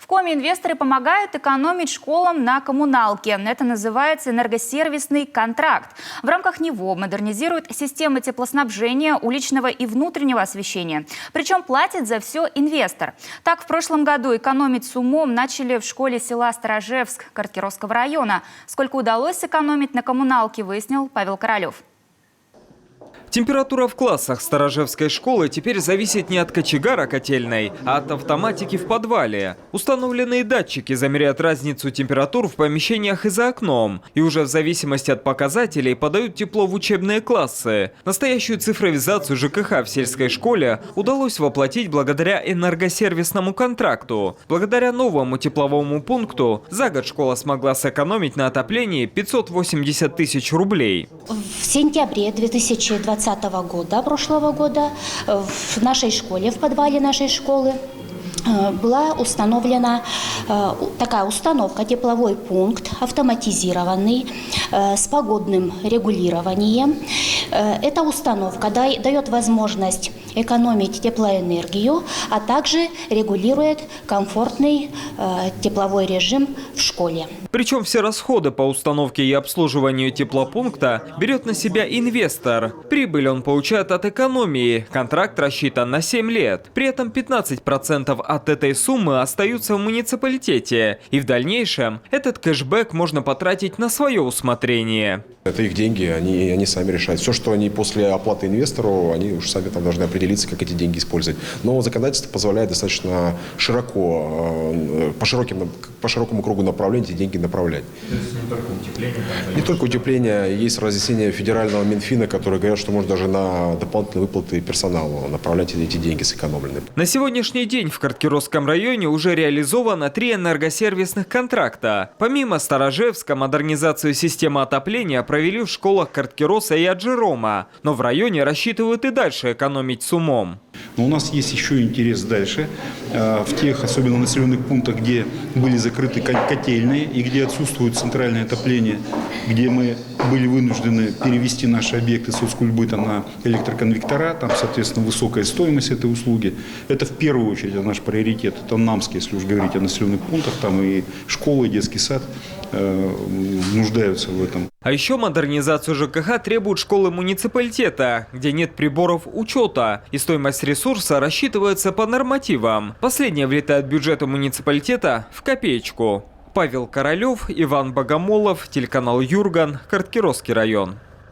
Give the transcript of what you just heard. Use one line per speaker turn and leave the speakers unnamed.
Коми инвесторы помогают экономить школам на коммуналке. Это называется энергосервисный контракт. В рамках него модернизируют системы теплоснабжения, уличного и внутреннего освещения. Причем платит за все инвестор. Так, в прошлом году экономить с умом начали в школе села Старожевск Карткировского района. Сколько удалось сэкономить на коммуналке, выяснил Павел Королев.
Температура в классах Старожевской школы теперь зависит не от кочегара котельной, а от автоматики в подвале. Установленные датчики замеряют разницу температур в помещениях и за окном. И уже в зависимости от показателей подают тепло в учебные классы. Настоящую цифровизацию ЖКХ в сельской школе удалось воплотить благодаря энергосервисному контракту. Благодаря новому тепловому пункту за год школа смогла сэкономить на отоплении 580 тысяч рублей.
В сентябре 2020 года, прошлого года, в нашей школе, в подвале нашей школы, была установлена такая установка, тепловой пункт, автоматизированный, с погодным регулированием. Эта установка дает возможность экономить теплоэнергию, а также регулирует комфортный тепловой режим в школе.
Причем все расходы по установке и обслуживанию теплопункта берет на себя инвестор. Прибыль он получает от экономии. Контракт рассчитан на 7 лет. При этом 15% от этой суммы остаются в муниципалитете. И в дальнейшем этот кэшбэк можно потратить на свое усмотрение.
Это их деньги, они сами решают. Все, что они после оплаты инвестору, они уж сами там должны определиться, как эти деньги использовать. Но законодательство позволяет достаточно широко, по широкому кругу направлений эти деньги направлять.
То есть не только утепление?
Не только утепление. Есть разъяснение федерального Минфина, которые говорят, что можно даже на дополнительные выплаты персоналу направлять эти деньги сэкономленные.
На сегодняшний день в Карткировском районе уже реализовано 3 энергосервисных контракта. Помимо Старожевска, модернизацию системы отопления провели в школах Карткироса и Аджирома. Но в районе рассчитывают и дальше экономить с умом.
Но у нас есть еще интерес дальше, в тех, особенно населенных пунктах, где были закрыты котельные и где отсутствует центральное отопление, где мы были вынуждены перевести наши объекты соцкультбыта на электроконвектора, там, соответственно, высокая стоимость этой услуги. Это в первую очередь наш приоритет. Это Намский, если уж говорить о населенных пунктах, там и школы, и детский сад нуждаются в этом.
А еще модернизацию ЖКХ требуют школы муниципалитета, где нет приборов учета, и стоимость ресурса рассчитывается по нормативам. Последнее влетает в бюджет муниципалитета в копеечку. Павел Королев, Иван Богомолов, телеканал Юрган, Карткировский район.